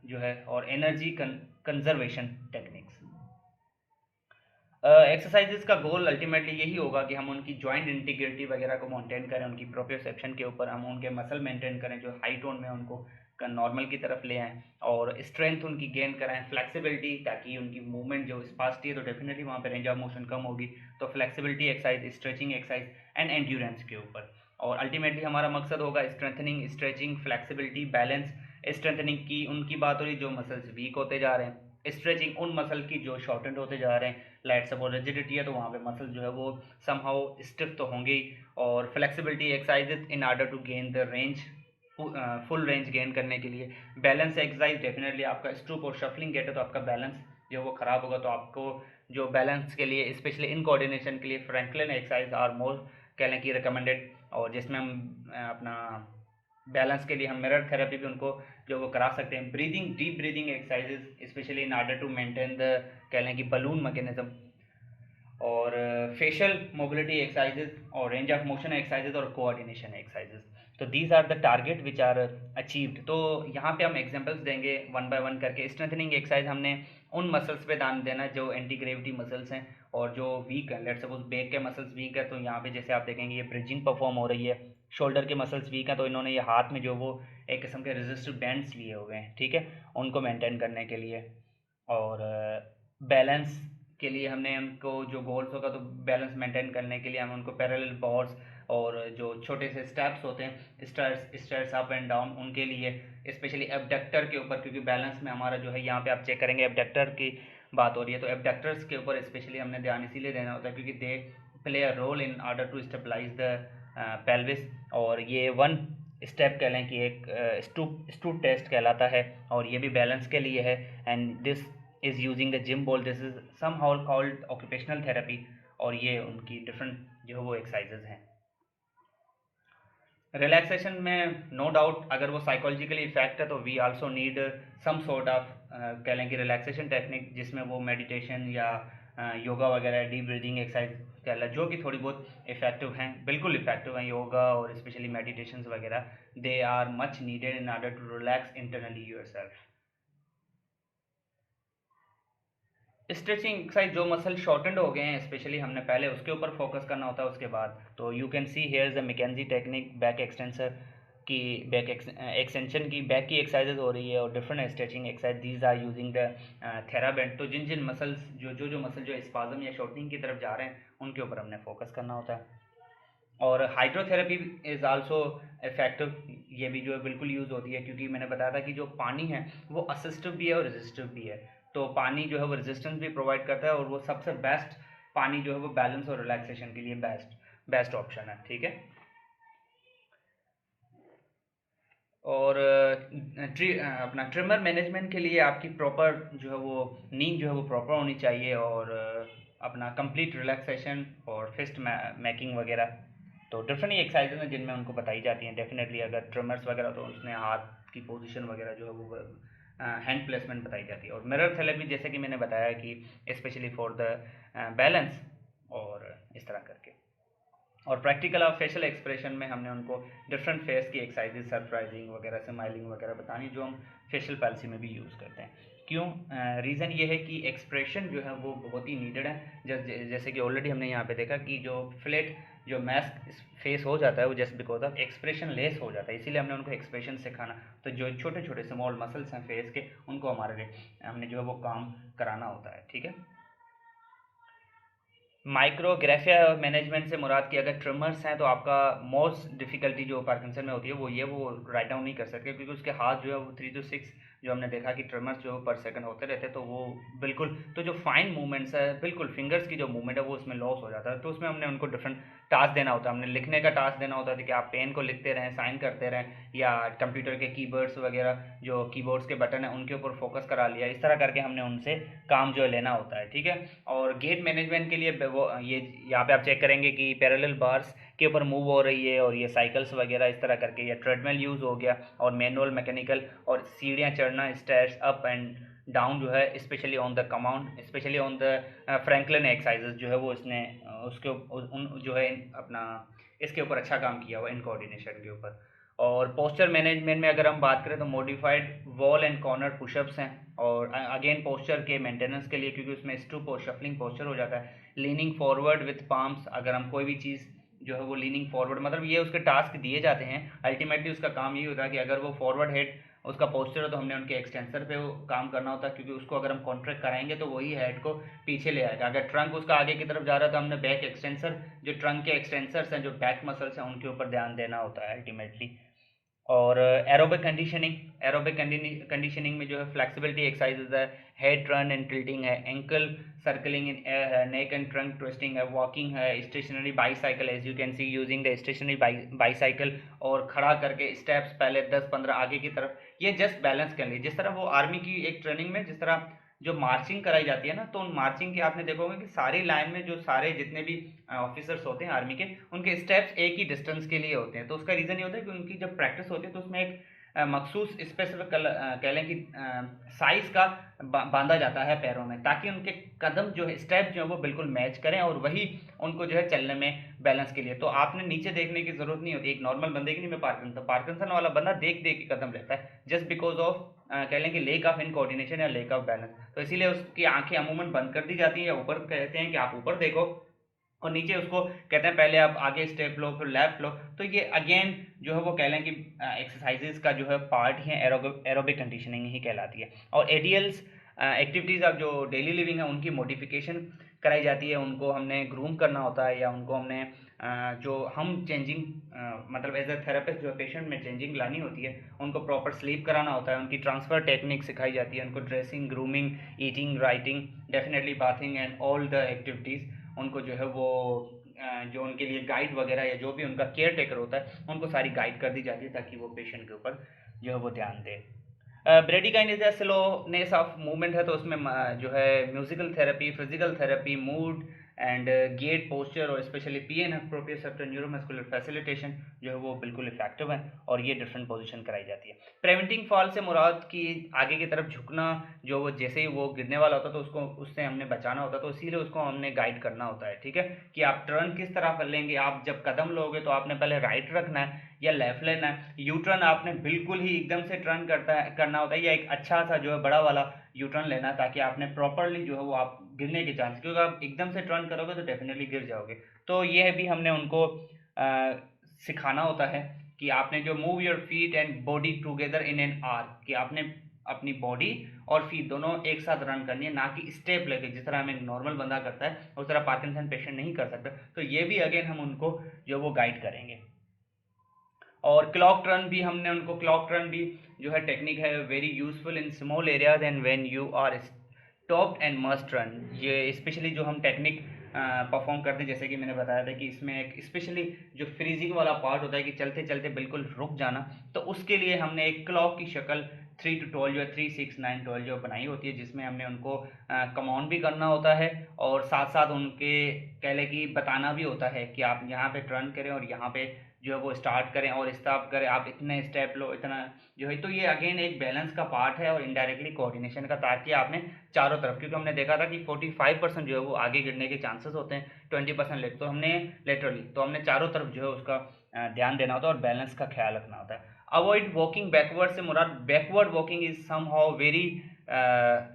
जो है, और एनर्जी कंजर्वेशन टेक्निक्स। एक्सरसाइजेज का गोल अल्टीमेटली यही होगा कि हम उनकी जॉइंट इंटीग्रिटी वगैरह को मेंटेन करें, उनकी प्रोप्रियोसेप्शन के ऊपर हम उनके मसल मेंटेन करें, जो हाई टोन में उनको नॉर्मल की तरफ ले आएँ, और स्ट्रेंथ उनकी गेन कराएं, फ्लेक्सिबिलिटी, ताकि उनकी मूवमेंट जो स्पास्टी है तो डेफिनेटली वहाँ पर रेंज ऑफ मोशन कम होगी, तो flexibility exercise, stretching exercise and endurance के ऊपर। और अल्टीमेटली हमारा मकसद होगा strengthening, stretching, flexibility, balance. Strengthening की उनकी बात हो रही जो मसल्स वीक होते जा रहे हैं, स्ट्रेचिंग उन मसल की जो शॉर्टेंड होते जा रहे हैं। लाइट सपोज रिजिडिटी है तो वहाँ पे मसल जो है वो समहाउ स्टिफ तो होंगे ही। और flexibility exercises in order to gain the range, full range gain करने के लिए। बैलेंस एक्सरसाइज, डेफिनेटली आपका स्ट्रूप और शफलिंग गेट है तो आपका बैलेंस जो वो ख़राब होगा, तो आपको जो बैलेंस के लिए, स्पेशली इन कोऑर्डिनेशन के लिए, फ्रैंकलिन एक्सरसाइज आर मोर कह लें कि रिकमेंडेड। और जिसमें हम अपना बैलेंस के लिए हम मिरर थेरेपी भी उनको जो वो करा सकते हैं। Breathing, deep breathing exercises specially in order to maintain the कह लें कि बलून मैकेनिज्म। और फेशियल मोबिलिटी एक्सरसाइजेज, और रेंज ऑफ मोशन एक्सरसाइजेज, और कोऑर्डिनेशन एक्सरसाइजेज। तो these are the target which are achieved. तो यहाँ पे हम एग्जांपल्स देंगे वन बाय वन करके। स्ट्रेंथनिंग एक्सरसाइज हमने उन मसल्स पे ध्यान देना जो एंटी ग्रेविटी मसल्स हैं और जो वीक है। लेट्स सपोज बैक के मसल्स वीक है तो यहाँ पे जैसे आप देखेंगे ये ब्रिजिंग परफॉर्म हो रही है। शोल्डर के मसल्स वीक हैं तो इन्होंने ये हाथ में जो वो एक किस्म के रेजिस्टिव बैंड्स लिए हुए हैं, ठीक है, उनको मेंटेन करने के लिए। और बैलेंस के लिए हमने उनको जो गोल्स होगा, तो बैलेंस मेंटेन करने के लिए हम उनको पैरेलल बार्स और जो छोटे से स्टेप्स होते हैं, स्टेयर्स अप एंड डाउन, उनके लिए स्पेशली एबडक्टर के ऊपर, क्योंकि बैलेंस में हमारा जो है यहाँ पे आप चेक करेंगे एबडक्टर की बात हो रही है, तो एबडक्टर्स के ऊपर स्पेशली हमने ध्यान इसीलिए देना होता है क्योंकि they play a role in order to stabilize the pelvis. और ये वन स्टेप कह लें कि एक स्टूट टेस्ट कहलाता है, और ये भी बैलेंस के लिए है। And this is using the gym ball, this is somehow called occupational therapy. और ये उनकी डिफरेंट जो वो एक्सरसाइजेज हैं। रिलैक्सेशन में नो डाउट अगर वो साइकोलॉजिकली इफेक्ट है तो we also need some sort of कह लें कि रिलैक्सेशन टेक्निक, जिसमें वो मेडिटेशन या योगा वगैरह, डीप ब्रीदिंग एक्सरसाइज कहला जो कि थोड़ी बहुत इफ़ेक्टिव हैं, बिल्कुल इफ़ेक्टिव हैं। योगा और स्पेशली मेडिटेशंस वगैरह, they are much needed in order to relax internally yourself. Stretching exercise जो मसल शॉर्टेंड हो गए हैं स्पेशली, हमने पहले उसके ऊपर फोकस करना होता है। उसके बाद तो you can see here is a McKenzie technique, back extensor की बैक एक्सटेंशन की बैक की एक्सरसाइजेज हो रही है और different stretching exercise these are using the theraband. तो जिन जिन मसल्स जो मसल जो स्पाजम या शॉर्टनिंग की तरफ जा रहे हैं उनके ऊपर हमने फोकस करना होता है। और हाइड्रोथेरेपी इज़ आल्सो इफेक्टिव, ये भी जो है बिल्कुल यूज़ होती है, क्योंकि मैंने बताया था कि जो पानी है वो असिस्टिव भी है और रेजिस्टिव भी है। तो पानी जो है वो रेजिस्टेंस भी प्रोवाइड करता है और वो सबसे बेस्ट पानी जो है वो बैलेंस और रिलैक्सेशन के लिए बेस्ट ऑप्शन है, ठीक है। और अपना ट्रिमर मैनेजमेंट के लिए आपकी प्रॉपर जो है वो नींद जो है वो प्रॉपर होनी चाहिए, और अपना कंप्लीट रिलैक्सेशन और फिस्ट मैकिंग वगैरह। तो डिफरेंट एक्सरसाइजेज हैं जिनमें उनको बताई जाती हैं डेफिनेटली। अगर ट्रिमर्स वगैरह तो उसमें हाथ की पोजीशन वगैरह जो है वो हैंड प्लेसमेंट बताई जाती है। और मिरर थेरेपी जैसे कि मैंने बताया कि स्पेशली फॉर द बैलेंस, और इस तरह करके। और प्रैक्टिकल और फेशियल एक्सप्रेशन में हमने उनको डिफरेंट फेस की एक्सरसाइजेज, सरप्राइजिंग वगैरह, स्माइलिंग वगैरह बतानी, जो हम फेशियल पैल्सी में भी यूज़ करते हैं। क्यों? रीज़न ये है कि एक्सप्रेशन जो है वो बहुत ही नीडेड है। जैसे कि ऑलरेडी हमने यहाँ पे देखा कि जो फ्लैट जो मास्क फेस हो जाता है वो just because of expression less हो जाता है, इसीलिए हमने उनको एक्सप्रेशन सिखाना। तो जो छोटे छोटे स्मॉल मसल्स हैं फेस के, उनको हमारे हमने जो है वो काम कराना होता है, ठीक है। माइक्रोग्राफिया मैनेजमेंट से मुराद कि अगर ट्रिमर्स हैं तो आपका मोस्ट डिफ़िकल्टी जो पार्किंसन में होती है वो राइट डाउन नहीं कर सकते, क्योंकि उसके हाथ जो है वो 3 to 6 जो हमने देखा कि ट्रिमर्स जो पर सेकंड होते रहते हैं, तो वो बिल्कुल, तो जो फाइन मूवमेंट्स है बिल्कुल फिंगर्स की जो मूवमेंट है वो उसमें लॉस हो जाता है। तो उसमें हमने उनको डिफरेंट टास्क देना होता है। हमने लिखने का टास्क देना होता है कि आप पेन को लिखते रहें, साइन करते रहें, या कंप्यूटर के कीबोर्ड्स वगैरह जो कीबोर्ड्स के बटन हैं उनके ऊपर फोकस करा लिया। इस तरह करके हमने उनसे काम जो है लेना होता है, ठीक है। और गेट मैनेजमेंट के लिए वो ये यहाँ पे आप चेक करेंगे कि पैरेलल बार्स के ऊपर मूव हो रही है, और ये साइकिल्स वगैरह इस तरह करके, या ट्रेडमिल यूज़ हो गया, और मैनुअल मैकेनिकल, और सीढ़ियाँ चढ़ना, स्टेयर्स अप एंड डाउन जो है, स्पेशली ऑन द कमाउंट, specially on the Franklin exercises जो है वो इसने उसके उन जो है अपना इसके ऊपर अच्छा काम किया हुआ इन कोऑर्डिनेशन के ऊपर। और पोस्चर मैनेजमेंट में अगर हम बात करें तो modified wall and corner pushups हैं, और अगेन पोस्चर के मेंटेनेंस के लिए, क्योंकि उसमें स्टू शफलिंग पोस्चर हो जाता है। लीनिंग फॉरवर्ड विथ पाम्स, अगर हम कोई भी चीज़ जो है वो लीनिंग फॉरवर्ड, मतलब ये उसके टास्क दिए जाते हैं, अल्टीमेटली उसका काम यही होता है कि अगर वो फॉरवर्ड हेड उसका पोस्चर है तो हमने उनके एक्सटेंसर पे वो काम करना होता है, क्योंकि उसको अगर हम कॉन्ट्रैक्ट कराएंगे तो वही हेड को पीछे ले आएगा। अगर ट्रंक उसका आगे की तरफ जा रहा है तो हमने बैक एक्सटेंसर, जो ट्रंक के एक्सटेंसर्स हैं, जो बैक मसल्स हैं, उनके ऊपर ध्यान देना होता है अल्टीमेटली। और एरोबिक कंडीशनिंग में जो है फ्लेक्सिबिलिटी एक्सरसाइजेज है, हेड टर्न एंड टिल्टिंग है, एंकल सर्कलिंग इन एयर है, नेक एंड ट्रंक ट्विस्टिंग है, वॉकिंग है, stationary bicycle, as you can see using the stationary bicycle, और खड़ा करके स्टेप्स पहले 10-15 आगे की तरफ, ये जस्ट बैलेंस कर ली। जिस तरह वो आर्मी की एक ट्रेनिंग में जिस तरह जो मार्चिंग कराई जाती है ना, तो उन मार्चिंग के आपने देखोगे कि सारी लाइन में जो सारे जितने भी ऑफिसर्स होते हैं आर्मी के, उनके स्टेप्स एक ही डिस्टेंस के लिए होते हैं। तो उसका रीज़न ये होता है कि उनकी जब प्रैक्टिस होती है तो उसमें एक मखसूस स्पेसिफिक कह लें कि साइज का बांधा जाता है पैरों में, ताकि उनके कदम जो है, स्टेप जो है वो बिल्कुल मैच करें, और वही उनको जो है चलने में बैलेंस के लिए। तो आपने नीचे देखने की जरूरत नहीं होती। एक नॉर्मल बंदे की नहीं, मैं पार्किंसन वाला बंदा देख देख के कदम लेता है, जस्ट बिकॉज ऑफ कह लें कि लेक ऑफ इन कोऑर्डिनेशन या लेक ऑफ बैलेंस। तो इसीलिए उसकी आंखें अमूमन बंद कर दी जाती हैं, या ऊपर कहते हैं कि आप ऊपर देखो, और नीचे उसको कहते हैं पहले आप आगे स्टेप लो फिर लेफ्ट लो। तो ये अगेन जो है वो कह लें कि एक्सरसाइजेज का जो है पार्ट ही है, एरोबिक कंडीशनिंग ही कहलाती है। और एडीएल्स एक्टिविटीज़ अब जो डेली लिविंग है उनकी मॉडिफिकेशन कराई जाती है, उनको हमने ग्रूम करना होता है, या उनको हमने जो हम चेंजिंग मतलब एज अ थेरेपिस्ट जो पेशेंट में चेंजिंग लानी होती है, उनको प्रॉपर स्लीप कराना होता है, उनकी ट्रांसफ़र टेक्निक सिखाई जाती है, उनको dressing, grooming, eating, writing, definitely bathing and all the activities, उनको जो है वो जो उनके लिए गाइड वगैरह या जो भी उनका केयर टेकर होता है उनको सारी गाइड कर दी जाती है, ताकि वो पेशेंट के ऊपर जो है वो ध्यान दे। Bradykinesia is slowness of movement है, तो उसमें जो है musical therapy, physical therapy, mood and gait posture और specially PN proprioceptor neuromuscular facilitation जो है वो बिल्कुल इफेक्टिव है और ये डिफरेंट पोजीशन कराई जाती है। प्रिवेंटिंग फॉल से मुराद की आगे की तरफ झुकना, जो वो जैसे ही वो गिरने वाला होता है तो उसको उससे हमने बचाना होता है, तो इसीलिए उसको हमने गाइड करना होता है, ठीक है, कि आप टर्न किस तरह कर लेंगे। आप जब कदम लोगे तो आपने पहले राइट रखना है या लेफ्ट लेना है। यू टर्न आपने बिल्कुल ही एकदम से टर्न करना होता है या एक अच्छा सा जो है बड़ा वाला यू टर्न लेना, ताकि आपने प्रॉपरली जो है वो आप गिरने के चांस, क्योंकि आप एकदम से टर्न करोगे तो डेफिनेटली गिर जाओगे। तो ये भी हमने उनको सिखाना होता है कि आपने जो move your feet and body together in an arc, कि आपने अपनी बॉडी और फीट दोनों एक साथ रन करनी है, ना कि स्टेप लेके जिस तरह हमें नॉर्मल बंदा करता है उस तरह पार्किंसन पेशेंट नहीं कर सकता। तो ये भी अगेन हम उनको जो वो गाइड करेंगे। और क्लॉक टर्न भी हमने उनको, क्लॉक टर्न भी जो है टेक्निक है very useful in small areas and when you are stopped and must run. ये स्पेशली जो हम टेक्निक परफॉर्म करते हैं, जैसे कि मैंने बताया था कि इसमें एक स्पेशली जो फ्रीजिंग वाला पार्ट होता है कि चलते चलते बिल्कुल रुक जाना, तो उसके लिए हमने एक क्लॉक की शक्ल 3 to 12 जो 3 6 9 12 जो बनाई होती है, जिसमें हमने उनको कमांड भी करना होता है और साथ साथ उनके कह लें कि बताना भी होता है कि आप यहाँ पे टर्न करें और यहाँ पे जो है वो स्टार्ट करें और स्टॉप करें, आप इतने स्टेप लो, इतना जो है। तो ये अगेन एक बैलेंस का पार्ट है और इनडायरेक्टली कोऑर्डिनेशन का, ताकि आपने चारों तरफ, क्योंकि हमने देखा था कि 45% जो है वो आगे गिरने के चांसेस होते हैं, 20% लेट, तो हमने लेटरली तो हमने चारों तरफ जो है उसका ध्यान देना होता है और बैलेंस का ख्याल रखना होता है। अवॉइड वॉकिंग बैकवर्ड से मुराद backward walking is somehow very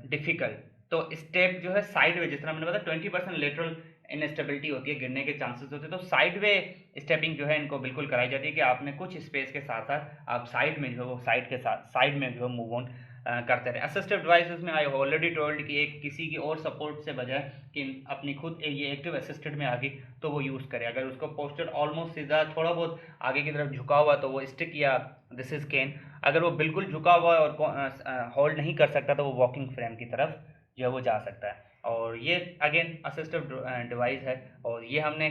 difficult. तो स्टेप जो है साइड वे, जिस तरह मैंने बताया 20% लेटरल इनस्टेबिलिटी होती है, गिरने के चांसेस होते हैं, तो साइड वे स्टेपिंग जो है इनको बिल्कुल कराई जाती है कि आपने कुछ स्पेस के साथ साथ आप साइड में जो है साइड के साथ साइड में जो है मूव ऑन करते रहे। असिस्टिव डिवाइसेस में आई ऑलरेडी टोल्ड कि एक किसी की और सपोर्ट से बजाय कि अपनी खुद ये एक्टिव असिस्टेड में आ गई तो वो यूज़ करे। अगर उसको पोस्चर ऑलमोस्ट सीधा थोड़ा बहुत आगे की तरफ झुका हुआ तो वो स्टिक या दिस इज केन, अगर वो बिल्कुल झुका हुआ है और होल्ड नहीं कर सकता तो वो वॉकिंग फ्रेम की तरफ जो है वो जा सकता है। और ये अगेन असिस्टिव डिवाइस है और ये हमने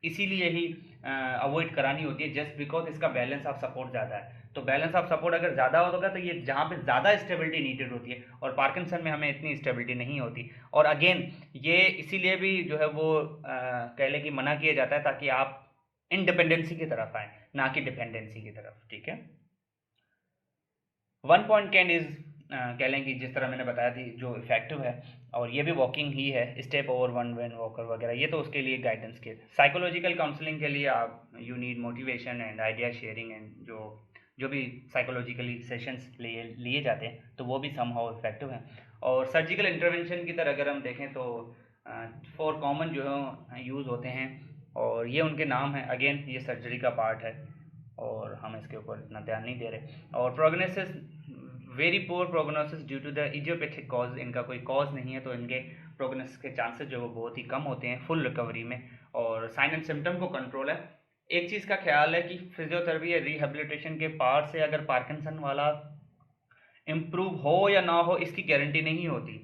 इसीलिए ही अवॉइड करानी होती है, जस्ट बिकॉज इसका बैलेंस ऑफ सपोर्ट ज़्यादा है। तो बैलेंस ऑफ सपोर्ट अगर ज़्यादा होगा तो ये जहाँ पे ज़्यादा स्टेबिलिटी नीडेड होती है और पार्किंसन में हमें इतनी स्टेबिलिटी नहीं होती। और अगेन ये इसीलिए भी जो है वो कह लें कि मना किया जाता है, ताकि आप इंडिपेंडेंसी की तरफ आए, ना कि डिपेंडेंसी की तरफ, ठीक है। वन पॉइंट कैन इज कह लें कि जिस तरह मैंने बताया थी जो इफेक्टिव है, और ये भी वॉकिंग ही है, step over one van walker वगैरह, ये तो उसके लिए गाइडेंस के। साइकोलॉजिकल काउंसलिंग के लिए आप you need motivation and idea sharing, and जो जो भी साइकोलॉजिकली सेशंस लिए जाते हैं तो वो भी समहाउ इफेक्टिव हैं। और सर्जिकल इंटरवेंशन की तरह अगर हम देखें तो फॉर कॉमन जो है यूज़ होते हैं और ये उनके नाम हैं। अगेन ये सर्जरी का पार्ट है और हम इसके ऊपर इतना ध्यान नहीं दे रहे। और prognosis, very poor prognosis due to the idiopathic cause, इनका कोई कॉज नहीं है तो इनके प्रोग्नोसिस के चांसेस जो वो बहुत ही कम होते हैं फुल रिकवरी में। और साइन एंड सिम्टम को कंट्रोल है। एक चीज़ का ख्याल है कि फिजियोथेरेपी या रिहेबिलिटेशन के पार्ट से अगर पार्किंसन वाला इम्प्रूव हो या ना हो इसकी गारंटी नहीं होती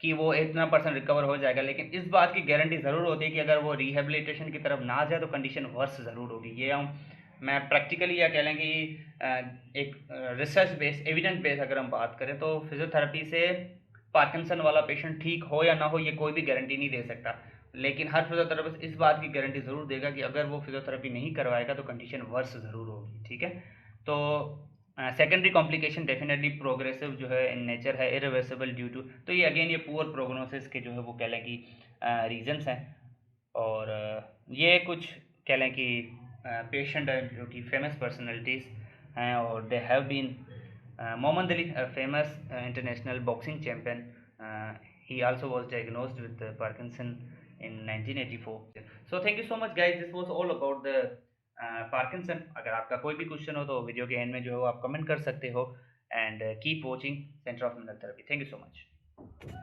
कि वो इतना परसेंट रिकवर हो जाएगा, लेकिन इस बात की गारंटी ज़रूर होती है कि अगर वो रिहेबिलिटेशन की तरफ ना जाए तो कंडीशन वर्स ज़रूर होगी। ये हम मैं प्रैक्टिकली या कह लें कि एक रिसर्च बेस एविडेंस बेस अगर हम बात करें तो फिजियोथेरेपी से पार्किंसन वाला पेशेंट ठीक हो या ना हो ये कोई भी गारंटी नहीं दे सकता, लेकिन हर फिजियोथेरेपिस्ट इस बात की गारंटी ज़रूर देगा कि अगर वो फिजियोथेरेपी नहीं करवाएगा तो कंडीशन वर्स ज़रूर होगी, ठीक है। तो सेकेंडरी कॉम्प्लिकेशन डेफिनेटली प्रोग्रेसिव जो है इन नेचर है, इरिवर्सिबल ड्यू टू, तो ये अगेन ये पुअर प्रोग्नोसिस के जो है वो कह लें कि रीजंस हैं। और ये कुछ कह लें कि पेशेंट हैं जो कि फेमस पर्सनैलिटीज़ हैं और they have been Muhammad Ali, famous international boxing champion, he also was diagnosed with Parkinson in 1984. So thank you so much guys, this was all about the Parkinson. अगर आपका कोई भी question हो तो video के and में जो है आप कमेंट कर सकते हो, and keep watching centre of mental therapy. Thank you so much.